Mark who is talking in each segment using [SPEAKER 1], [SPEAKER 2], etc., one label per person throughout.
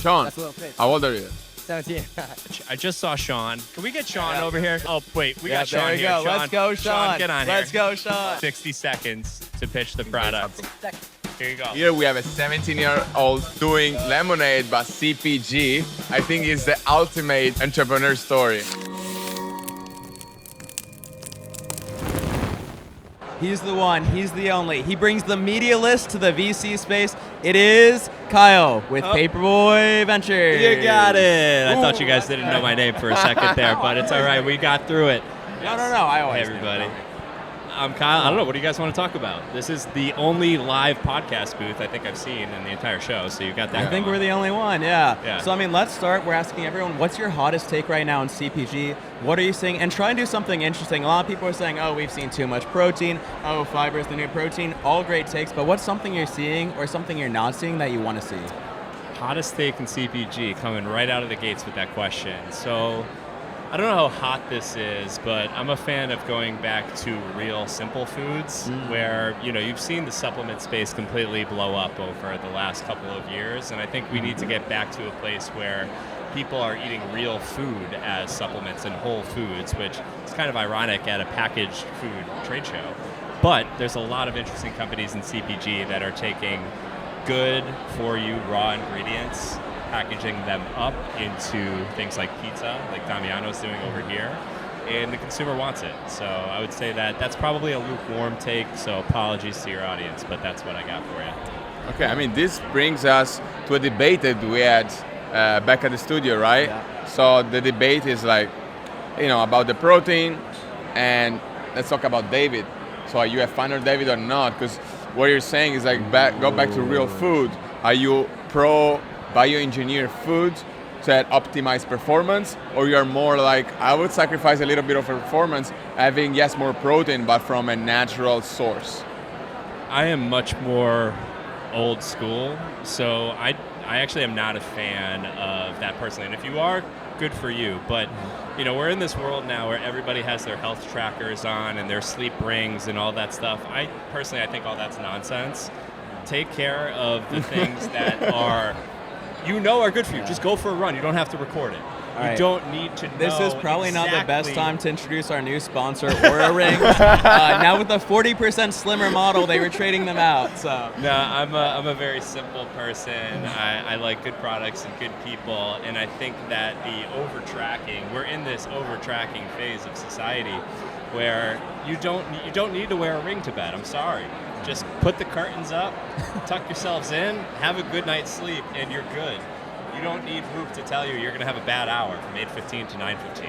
[SPEAKER 1] Sean,
[SPEAKER 2] That's a little pitch.
[SPEAKER 1] how old are you?
[SPEAKER 2] 17.
[SPEAKER 3] I just saw Sean. Can we get Sean over here? Oh, wait. We got
[SPEAKER 2] there
[SPEAKER 3] Sean
[SPEAKER 2] we
[SPEAKER 3] here.
[SPEAKER 2] go.
[SPEAKER 3] Sean,
[SPEAKER 2] Let's go, Sean.
[SPEAKER 3] Get on
[SPEAKER 2] Let's
[SPEAKER 3] here.
[SPEAKER 2] go, Sean.
[SPEAKER 3] 60 seconds to pitch the product. Here you go.
[SPEAKER 1] Here we have a 17-year-old doing lemonade, but CPG. I think is the ultimate entrepreneur story.
[SPEAKER 2] He's the one. He's the only. He brings the media list to the VC space. It is Kyle with Paperboy Ventures.
[SPEAKER 3] You got it. I thought you guys didn't know my name for a second there, but it's all right. We got through it.
[SPEAKER 2] No. I always
[SPEAKER 3] Hey, everybody. I'm Kyle. I don't know. What do you guys want to talk about? This is the only live podcast booth I think I've seen in the entire show, so you got that.
[SPEAKER 2] I think
[SPEAKER 3] going.
[SPEAKER 2] we're the only one, yeah.
[SPEAKER 3] Yeah.
[SPEAKER 2] So, let's start. We're asking everyone, what's your hottest take right now in CPG? What are you seeing? And try and do something interesting. A lot of people are saying, oh, we've seen too much protein. Oh, fiber is the new protein. All great takes, but what's something you're seeing or something you're not seeing that you want to see?
[SPEAKER 3] Hottest take in CPG, coming right out of the gates with that question. So I don't know how hot this is, but I'm a fan of going back to real simple foods where, you've seen the supplement space completely blow up over the last couple of years. And I think we need to get back to a place where people are eating real food as supplements and whole foods, which is kind of ironic at a packaged food trade show. But there's a lot of interesting companies in CPG that are taking good for you raw ingredients, packaging them up into things like pizza, like Damiano's doing over here, and the consumer wants it. So I would say that that's probably a lukewarm take, so apologies to your audience, but that's what I got for you.
[SPEAKER 1] Okay, this brings us to a debate that we had back at the studio, right?
[SPEAKER 2] Yeah.
[SPEAKER 1] So the debate is about the protein, and let's talk about David. So are you a fan of David or not? Because what you're saying is go back to real food. Are you pro bioengineered food that optimize performance, or you're more like, I would sacrifice a little bit of performance, having more protein, but from a natural source?
[SPEAKER 3] I am much more old school, so I actually am not a fan of that personally. And if you are, good for you. But we're in this world now where everybody has their health trackers on and their sleep rings and all that stuff. I think all that's nonsense. Take care of the things that are good for you. Just go for a run. You don't have to record it.
[SPEAKER 2] Right.
[SPEAKER 3] You don't need to know.
[SPEAKER 2] This is probably not the best
[SPEAKER 3] exactly.
[SPEAKER 2] time to introduce our new sponsor, Aura Ring. Now with the 40% slimmer model, they were trading them out. So
[SPEAKER 3] No, I'm a very simple person. I like good products and good people, and I think that the overtracking, we're in this overtracking phase of society where you don't need to wear a ring to bed. I'm sorry. Just put the curtains up, tuck yourselves in, have a good night's sleep, and you're good. You don't need Whoop to tell you you're going to have a bad hour from 8:15 to 9:15.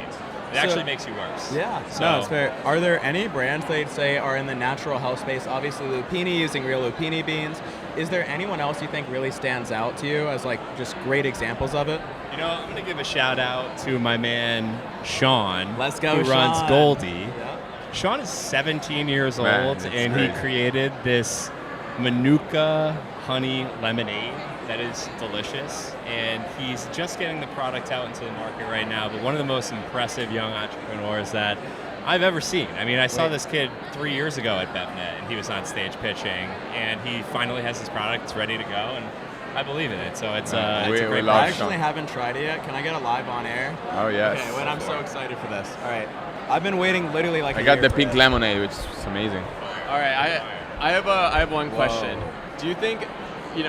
[SPEAKER 3] It actually makes you worse.
[SPEAKER 2] Yeah,
[SPEAKER 3] So,
[SPEAKER 2] no, it's fair. Are there any brands that you'd say are in the natural health space? Obviously, Lupini, using real Lupini beans. Is there anyone else you think really stands out to you as just great examples of it?
[SPEAKER 3] I'm going to give a shout out to my man Sean.
[SPEAKER 2] Let's go,
[SPEAKER 3] who runs
[SPEAKER 2] Sean.
[SPEAKER 3] Goldie.
[SPEAKER 2] Yeah.
[SPEAKER 3] Sean is 17 years
[SPEAKER 1] Man,
[SPEAKER 3] old,
[SPEAKER 1] that's
[SPEAKER 3] and
[SPEAKER 1] great.
[SPEAKER 3] he created this Manuka honey lemonade that is delicious, and he's just getting the product out into the market right now, but one of the most impressive young entrepreneurs that I've ever seen. I saw this kid 3 years ago at BevNet, and he was on stage pitching, and he finally has his product. It's ready to go, and I believe in it. So it's a
[SPEAKER 1] We
[SPEAKER 3] great
[SPEAKER 1] love
[SPEAKER 2] I
[SPEAKER 3] product.
[SPEAKER 2] actually haven't tried it yet. Can I get a live on air?
[SPEAKER 1] Oh yes.
[SPEAKER 2] Okay, well, I'm so excited for this. All right. I've been waiting literally
[SPEAKER 1] I
[SPEAKER 2] a
[SPEAKER 1] got
[SPEAKER 2] year
[SPEAKER 1] the
[SPEAKER 2] for
[SPEAKER 1] pink
[SPEAKER 2] this.
[SPEAKER 1] lemonade, which is amazing.
[SPEAKER 4] All right, I have one question.
[SPEAKER 2] Whoa.
[SPEAKER 4] Do you think,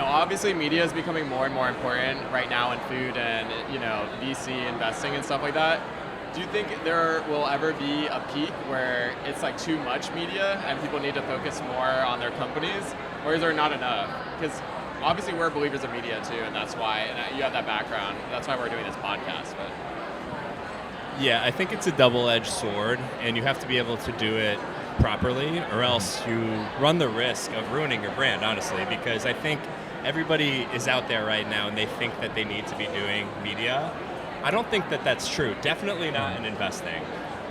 [SPEAKER 4] obviously media is becoming more and more important right now in food and, VC investing and stuff like that. Do you think there will ever be a peak where it's too much media and people need to focus more on their companies, or is there not enough? Because obviously we're believers of media too, and that's why, and you have that background, that's why we're doing this podcast. But
[SPEAKER 3] Yeah, I think it's a double-edged sword, and you have to be able to do it properly, or else you run the risk of ruining your brand, honestly, because I think everybody is out there right now and they think that they need to be doing media. I don't think that that's true. Definitely not in investing.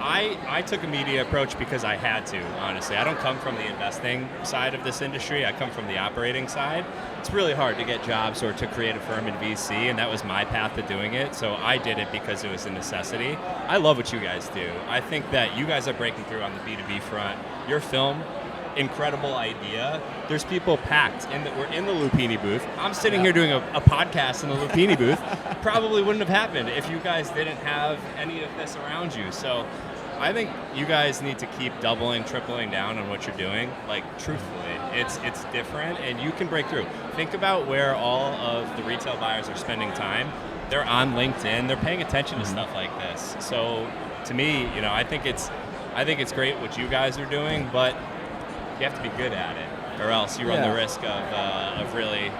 [SPEAKER 3] I took a media approach because I had to, honestly. I don't come from the investing side of this industry. I come from the operating side. It's really hard to get jobs or to create a firm in VC, and that was my path to doing it. So I did it because it was a necessity. I love what you guys do. I think that you guys are breaking through on the B2B front. Your film incredible idea. There's people packed we're in the Lupini booth. I'm sitting here doing a podcast in the Lupini booth. Probably wouldn't have happened if you guys didn't have any of this around you. So I think you guys need to keep doubling, tripling down on what you're doing. Like, truthfully, it's different, and you can break through. Think about where all of the retail buyers are spending time. They're on LinkedIn. They're paying attention to stuff like this. So to me, I think it's great what you guys are doing, but you have to be good at it, or else you run the risk of really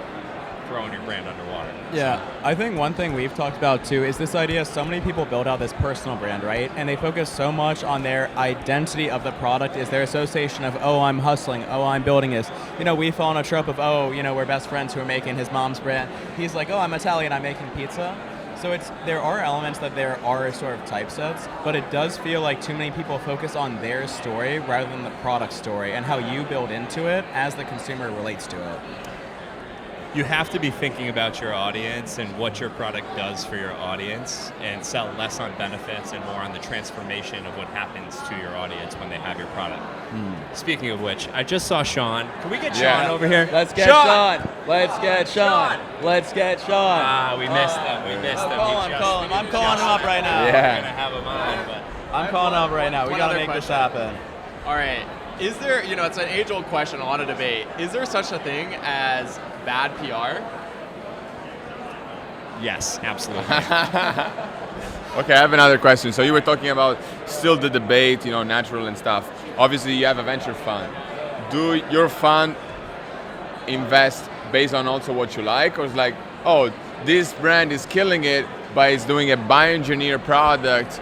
[SPEAKER 3] throwing your brand underwater.
[SPEAKER 2] Yeah, I think one thing we've talked about too is this idea so many people build out this personal brand, right? And they focus so much on their identity of the product, is their association of, oh, I'm hustling, oh, I'm building this. We fall on a trope of, oh, we're best friends who are making his mom's brand. He's like, oh, I'm Italian, I'm making pizza. So there are elements that there are sort of typesets, but it does feel like too many people focus on their story rather than the product story and how you build into it as the consumer relates to it.
[SPEAKER 3] You have to be thinking about your audience and what your product does for your audience, and sell less on benefits and more on the transformation of what happens to your audience when they have your product. Speaking of which, I just saw Sean. Can we get Sean over here?
[SPEAKER 2] Let's get Sean. Let's get Sean. Let's get Sean.
[SPEAKER 3] We missed them. We missed them.
[SPEAKER 2] I'm calling him up right now.
[SPEAKER 3] We're going to have him on, but
[SPEAKER 2] I'm calling him up right now. We got to make this happen.
[SPEAKER 4] All right. Is there, it's an age-old question, a lot of debate. Is there such a thing as bad PR?
[SPEAKER 3] Yes, absolutely.
[SPEAKER 1] Okay, I have another question. So you were talking about still the debate, natural and stuff. Obviously, you have a venture fund. Do your fund invest based on also what you like, or is like, oh, this brand is killing it by it's doing a bioengineered product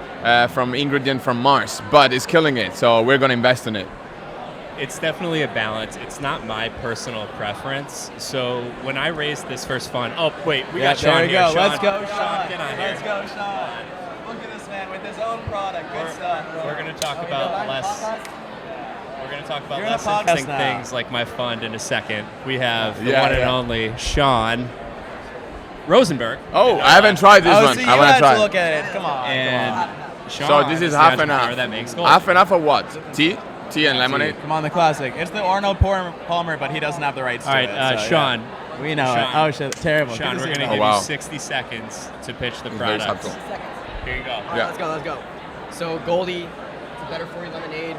[SPEAKER 1] from ingredient from Mars, but it's killing it, so we're going to invest in it?
[SPEAKER 3] It's definitely a balance. It's not my personal preference. So when I raised this first fund, we got Sean here.
[SPEAKER 2] Go.
[SPEAKER 3] Sean,
[SPEAKER 2] Let's go, Sean.
[SPEAKER 3] Get on here.
[SPEAKER 2] Let's go, Sean. Look at this man with his own product. Good stuff.
[SPEAKER 3] We're going to talk about less. We're going to talk about
[SPEAKER 2] You're
[SPEAKER 3] less
[SPEAKER 2] in a podcast
[SPEAKER 3] interesting
[SPEAKER 2] now.
[SPEAKER 3] things like my fund in a second. We have the one and only Sean Rosenberg.
[SPEAKER 1] Oh, I haven't tried this one.
[SPEAKER 2] So
[SPEAKER 1] I
[SPEAKER 2] you
[SPEAKER 1] want to
[SPEAKER 2] had
[SPEAKER 1] try.
[SPEAKER 2] to look at it. Come on.
[SPEAKER 3] And Sean,
[SPEAKER 1] So this is
[SPEAKER 3] the
[SPEAKER 1] half and
[SPEAKER 3] entrepreneur
[SPEAKER 1] half.
[SPEAKER 3] That makes Goldie.
[SPEAKER 1] Half and half of what? Tea? Tea and lemonade?
[SPEAKER 2] Come on, the classic. It's the Arnold Palmer, but he doesn't have the rights
[SPEAKER 3] All
[SPEAKER 2] to
[SPEAKER 3] right,
[SPEAKER 2] it. So,
[SPEAKER 3] Sean.
[SPEAKER 2] yeah. We know
[SPEAKER 3] Sean.
[SPEAKER 2] it. Oh, shit. Terrible.
[SPEAKER 3] Sean, we're going to
[SPEAKER 1] Oh,
[SPEAKER 3] give
[SPEAKER 1] wow.
[SPEAKER 3] you 60 seconds to pitch the
[SPEAKER 1] Very
[SPEAKER 3] product.
[SPEAKER 1] subtle.
[SPEAKER 3] Here you go.
[SPEAKER 5] All right,
[SPEAKER 1] Yeah.
[SPEAKER 5] let's go. So Goldie, it's a better for you lemonade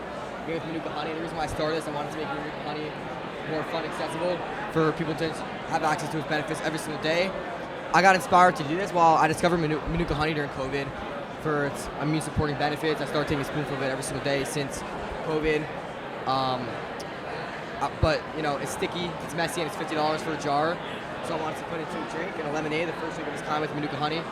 [SPEAKER 5] made with Manuka honey. The reason why I started this, I wanted to make Manuka honey more fun, accessible for people to have access to its benefits every single day. I got inspired to do this while I discovered Manuka honey during COVID for its immune supporting benefits. I started taking a spoonful of it every single day since COVID. But it's sticky, it's messy, and it's $50 for a jar. So I wanted to put it into a drink and a lemonade, the first drink of its kind with Manuka honey.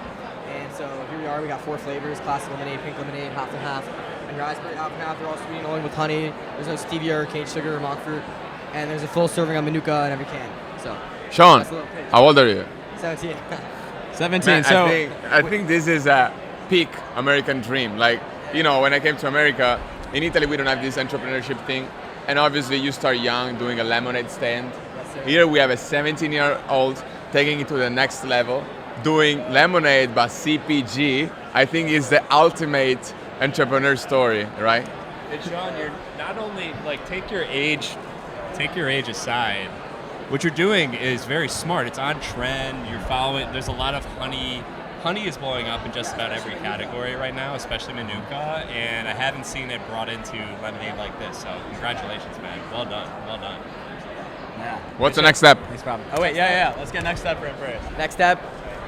[SPEAKER 5] And so here we are, we got 4 flavors: classic lemonade, pink lemonade, half and half, and raspberry half and half. They're all sweet and oily with honey. There's no stevia or cane sugar or monk fruit. And there's a full serving of Manuka in every can. So
[SPEAKER 1] Sean,
[SPEAKER 5] that's a little pitch.
[SPEAKER 1] how old are you?
[SPEAKER 5] 17.
[SPEAKER 2] 17.
[SPEAKER 1] Man,
[SPEAKER 2] So
[SPEAKER 1] I think this is a peak American dream. Like, when I came to America, in Italy we don't have this entrepreneurship thing. And obviously you start young doing a lemonade stand.
[SPEAKER 5] Yes, sir.
[SPEAKER 1] Here we have a 17-year-old taking it to the next level, doing lemonade but CPG. I think is the ultimate entrepreneur story, right?
[SPEAKER 3] And Sean, you're not only take your age aside. What you're doing is very smart. It's on trend. You're following. There's a lot of honey. Honey is blowing up in just about every category right now, especially Manuka, and I haven't seen it brought into lemonade like this. So congratulations, man. Well done. Well done.
[SPEAKER 2] yeah.
[SPEAKER 1] What's the next step?
[SPEAKER 2] Thanks, Rob. Oh wait, yeah. Let's get next step for him first.
[SPEAKER 5] Next step,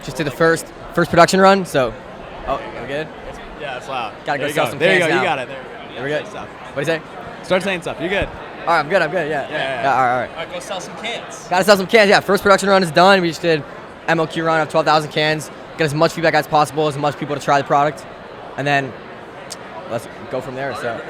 [SPEAKER 5] just do the first production run. So, we good?
[SPEAKER 2] Yeah, it's loud.
[SPEAKER 5] Gotta go
[SPEAKER 2] There you
[SPEAKER 5] sell
[SPEAKER 2] go.
[SPEAKER 5] some
[SPEAKER 2] There you
[SPEAKER 5] cans
[SPEAKER 2] go.
[SPEAKER 5] now.
[SPEAKER 2] You got it. There you go.
[SPEAKER 5] There we go.
[SPEAKER 2] Stuff.
[SPEAKER 5] What do you say?
[SPEAKER 2] Start saying stuff. You're good.
[SPEAKER 5] All right, I'm good. Yeah.
[SPEAKER 2] Yeah.
[SPEAKER 5] All right.
[SPEAKER 3] All right, go sell some cans.
[SPEAKER 5] Gotta sell some cans. Yeah, first production run is done. We just did MLQ run of 12,000 cans. Get as much feedback as possible, as much people to try the product, and then let's go from there. So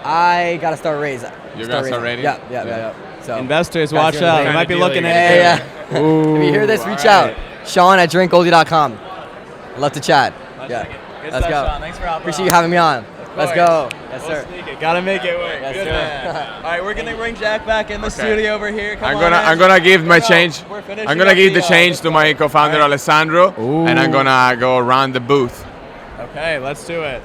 [SPEAKER 5] I gotta start raising.
[SPEAKER 1] You're gonna start raising?
[SPEAKER 5] Yeah. So
[SPEAKER 2] Investors,
[SPEAKER 5] Guys,
[SPEAKER 2] watch
[SPEAKER 5] you're the
[SPEAKER 2] out.
[SPEAKER 5] kind
[SPEAKER 2] They
[SPEAKER 3] of
[SPEAKER 2] might be
[SPEAKER 3] deal
[SPEAKER 2] looking
[SPEAKER 3] you
[SPEAKER 2] at
[SPEAKER 3] get.
[SPEAKER 2] you.
[SPEAKER 5] If you hear this, reach out. Sean at drinkgoldie.com. I'd love to chat. Yeah.
[SPEAKER 2] Good
[SPEAKER 5] Let's
[SPEAKER 2] stuff,
[SPEAKER 5] go.
[SPEAKER 2] Sean. Thanks for helping.
[SPEAKER 5] Appreciate you having me on. Let's go. Yes,
[SPEAKER 2] We'll
[SPEAKER 5] sir.
[SPEAKER 2] sneak it. Gotta make it work.
[SPEAKER 5] Yes,
[SPEAKER 2] Good
[SPEAKER 5] sir.
[SPEAKER 2] man. All right, we're gonna bring Jack back in the studio over here. Come
[SPEAKER 1] I'm
[SPEAKER 2] on
[SPEAKER 1] gonna
[SPEAKER 2] in.
[SPEAKER 1] I'm gonna give my
[SPEAKER 2] Go.
[SPEAKER 1] change.
[SPEAKER 2] We're finishing
[SPEAKER 1] I'm gonna
[SPEAKER 2] up
[SPEAKER 1] give the change to my co-founder
[SPEAKER 2] All right.
[SPEAKER 1] Alessandro, and I'm gonna go around the booth.
[SPEAKER 2] Okay, let's do it.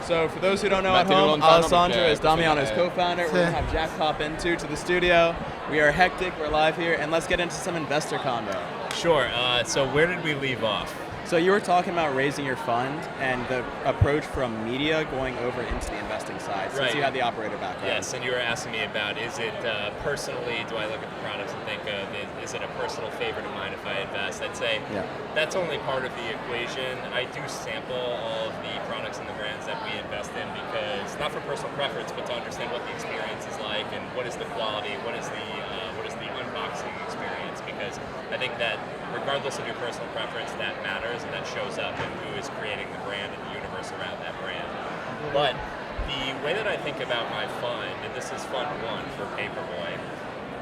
[SPEAKER 2] So for those who don't know at
[SPEAKER 1] Matthew
[SPEAKER 2] home,
[SPEAKER 1] Lontano,
[SPEAKER 2] Alessandro
[SPEAKER 1] perché
[SPEAKER 2] is Damiano's
[SPEAKER 1] questo
[SPEAKER 2] co-founder. We're going to have Jack hop into the studio. We are hectic, we're live here, and let's get into some investor convo.
[SPEAKER 3] Sure. So where did we leave off?
[SPEAKER 2] So you were talking about raising your fund and the approach from media going over into the investing side, since
[SPEAKER 3] Right.
[SPEAKER 2] you had the operator background.
[SPEAKER 3] Yes, and you were asking me about, is it personally, do I look at the products and think of, is it a personal favorite of mine if I invest? I'd say that's only part of the equation. I do sample all of the products and the brands that we invest in because, not for personal preference, but to understand what the experience is like and what is the quality, what is the unboxing experience, because I think that regardless of your personal preference, that matters and that shows up in who is creating the brand and the universe around that brand. But the way that I think about my fund, and this is fund one for Paperboy,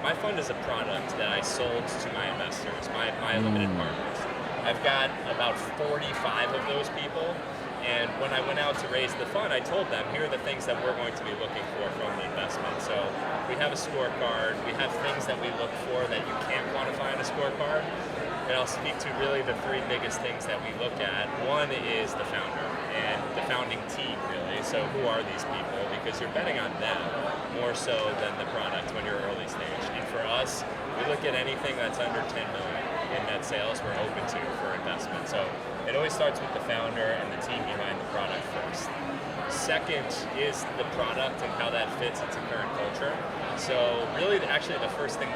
[SPEAKER 3] my fund is a product that I sold to my investors, my limited partners. I've got about 45 of those people, and when I went out to raise the fund, I told them, here are the things that we're going to be looking for from the investment. So we have a scorecard, we have things that we look for that you can't quantify in a scorecard, and I'll speak to really the three biggest things that we look at. One is the founder and the founding team, really. So who are these people? Because you're betting on them more so than the product when you're early stage. And for us, we look at anything that's under 10 million in net sales we're open to for investment. So it always starts with the founder and the team behind the product first. Second is the product and how that fits into current culture. So really, actually, the first thing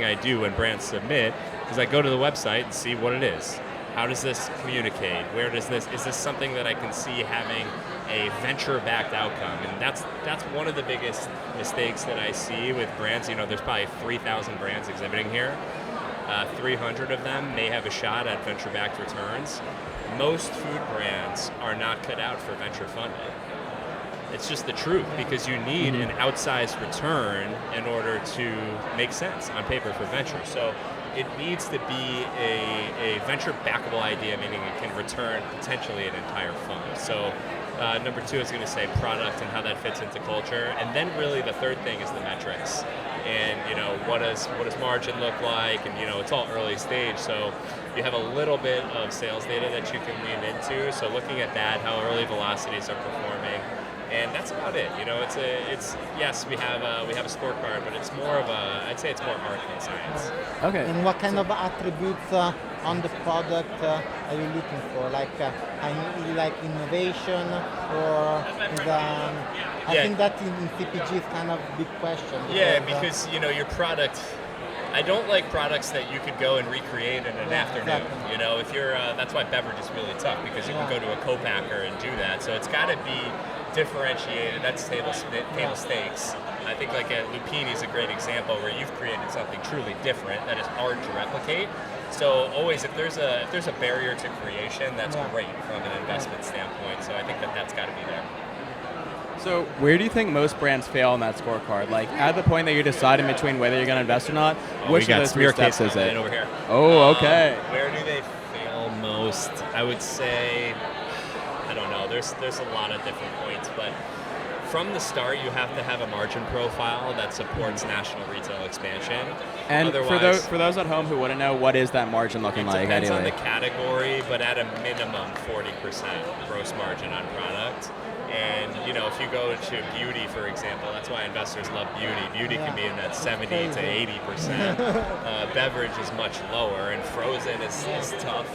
[SPEAKER 3] I do when brands submit is I go to the website and see what it is. How does this communicate? Is this something that I can see having a venture-backed outcome? And that's one of the biggest mistakes that I see with brands. You know, there's probably 3,000 brands exhibiting here. 300 of them may have a shot at venture-backed returns. Most food brands are not cut out for venture funding. It's just the truth, because you need an outsized return in order to make sense on paper for venture. So it needs to be a venture backable idea, meaning it can return potentially an entire fund. So number two is going to say product and how that fits into culture. And then really the third thing is the metrics. And what does margin look like? And it's all early stage, so you have a little bit of sales data that you can lean into. So looking at that, how early velocities are performing, and that's about it. It's yes, we have a scorecard, but it's more of I'd say it's more art than science.
[SPEAKER 2] Okay.
[SPEAKER 6] And what kind of attributes on the product are you looking for? Like innovation, or I think that in CPG is kind of a big question.
[SPEAKER 3] Yeah, because your product. I don't like products that you could go and recreate in an afternoon.
[SPEAKER 6] Exactly.
[SPEAKER 3] If you're that's why beverage is really tough, because you can go to a co-packer and do that. So it's got to be differentiated. That's table stakes. I think like Lupini is a great example where you've created something truly different that is hard to replicate. So always, if there's a barrier to creation, that's great from an investment standpoint. So I think that's got to be there.
[SPEAKER 2] So where do you think most brands fail on that scorecard? Like at the point that you're deciding between whether you're going to invest or not, which of those three steps is it?
[SPEAKER 3] Over here.
[SPEAKER 2] Oh, okay.
[SPEAKER 3] Where do they fail most? I would say, I don't know. There's a lot of different points, but from the start, you have to have a margin profile that supports national retail expansion.
[SPEAKER 2] And for those at home who wouldn't know, what is that margin looking like?
[SPEAKER 3] It depends on
[SPEAKER 2] anyway?
[SPEAKER 3] the category, but at a minimum, 40% gross margin on product. And if you go to beauty, for example, that's why investors love beauty. Beauty can be in that 70 to 80%. Beverage is much lower, and frozen is tough.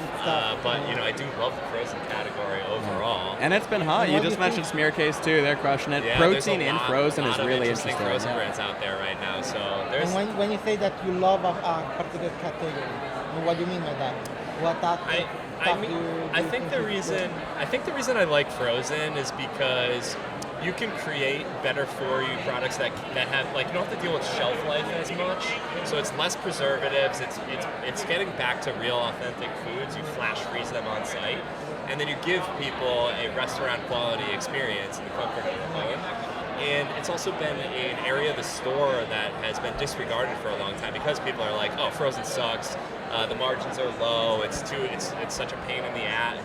[SPEAKER 3] But I do love the frozen category overall.
[SPEAKER 2] And it's been hot. You just mentioned Smear Case too. They're crushing it.
[SPEAKER 3] Yeah,
[SPEAKER 2] Protein in frozen is really interesting.
[SPEAKER 3] Frozen brands out there right now. So there's.
[SPEAKER 6] And when you say that you love a particular category, what do you mean by that?
[SPEAKER 3] I think the reason I like frozen is because you can create better for you products that have, like, you don't have to deal with shelf life as much, so it's less preservatives. It's getting back to real authentic foods. You flash freeze them on site, and then you give people a restaurant quality experience in the comfort of their home. And it's also been an area of the store that has been disregarded for a long time because people are like, oh, frozen sucks. The margins are low. It's such a pain in the ass.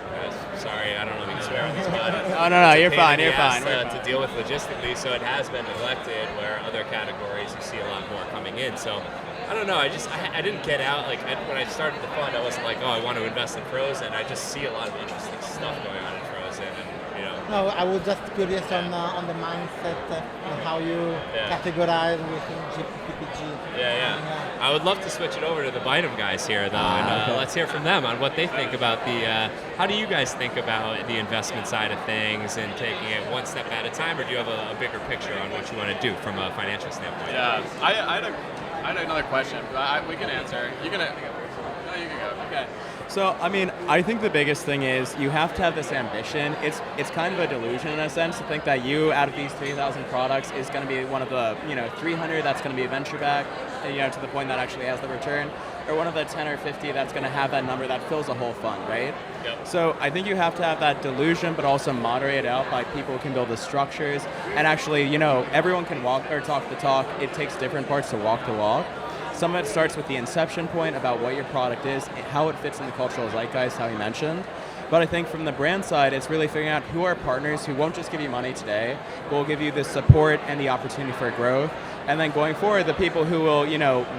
[SPEAKER 3] Sorry, I don't know if you can swear on this, but
[SPEAKER 2] oh no, you're fine. You're fine.
[SPEAKER 3] To deal with logistically, so it has been neglected. Where other categories you see a lot more coming in. So I don't know. I didn't get out. Like when I started the fund, I wasn't like, oh, I want to invest in frozen. I just see a lot of interesting stuff going on in frozen, and
[SPEAKER 6] No, I was just curious on the mindset and how you categorize within PPG.
[SPEAKER 3] Yeah. I would love to switch it over to the Bynum guys here, though, and let's hear from them on what they think about the. How do you guys think about the investment side of things and taking it one step at a time, or do you have a bigger picture on what you want to do from a financial standpoint?
[SPEAKER 4] Yeah, I had another question, but we can answer. You can. No, you can go. Okay.
[SPEAKER 2] So, I mean, I think the biggest thing is you have to have this ambition. It's kind of a delusion in a sense to think that you, out of these 3,000 products, is going to be one of the 300 that's going to be venture backed, to the point that actually has the return, or one of the 10 or 50 that's going to have that number that fills a whole fund, right?
[SPEAKER 3] Yep.
[SPEAKER 2] So I think you have to have that delusion, but also moderate it out by people who can build the structures, and actually, everyone can walk or talk the talk. It takes different parts to walk the walk. Some of it starts with the inception point about what your product is, how it fits in the cultural zeitgeist, how you mentioned. But I think from the brand side, it's really figuring out who are partners who won't just give you money today, but will give you the support and the opportunity for growth. And then going forward, the people who will,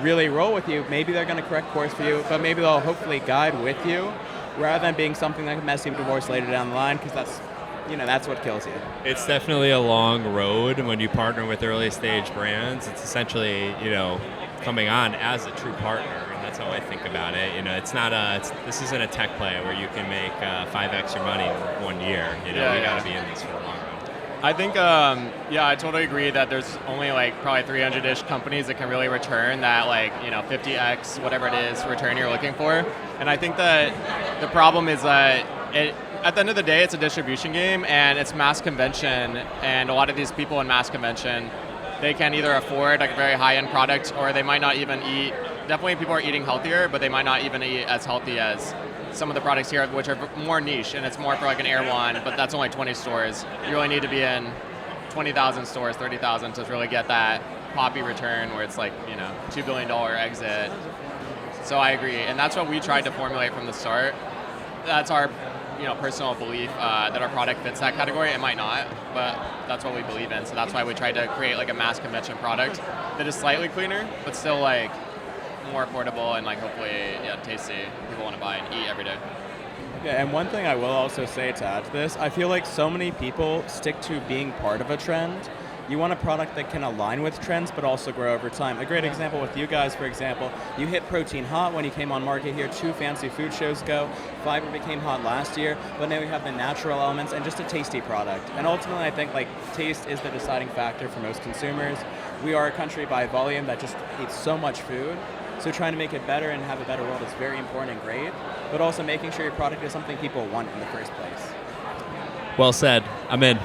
[SPEAKER 2] really roll with you, maybe they're going to correct course for you, but maybe they'll hopefully guide with you, rather than being something like a messy divorce later down the line, because that's what kills you.
[SPEAKER 3] It's definitely a long road when you partner with early stage brands. It's essentially, coming on as a true partner, and that's how I think about it. This isn't a tech play where you can make 5x your money in 1 year. You got to be in this for the long run.
[SPEAKER 4] I think, I totally agree that there's only probably 300-ish companies that can really return that 50x, whatever it is, return you're looking for. And I think that the problem is that at the end of the day, it's a distribution game and it's mass convention, and a lot of these people in mass convention, they can either afford a very high-end product, or they might not even eat. Definitely people are eating healthier, but they might not even eat as healthy as some of the products here, which are more niche, and it's more for an Airone, but that's only 20 stores. You really need to be in 20,000 stores, 30,000 to really get that poppy return where it's $2 billion exit. So I agree, and that's what we tried to formulate from the start. That's our personal belief that our product fits that category. It might not, but that's what we believe in. So that's why we tried to create a mass convention product that is slightly cleaner, but still more affordable and hopefully tasty. People want to buy and eat every day.
[SPEAKER 2] Okay, and one thing I will also say to add to this, I feel like so many people stick to being part of a trend. You want a product that can align with trends, but also grow over time. A great example with you guys, for example, you hit protein hot when you came on market here 2 fancy food shows ago. Fiber became hot last year, but now we have the natural elements and just a tasty product. And ultimately, I think taste is the deciding factor for most consumers. We are a country by volume that just eats so much food. So trying to make it better and have a better world is very important and great, but also making sure your product is something people want in the first place.
[SPEAKER 3] Well said. I'm in.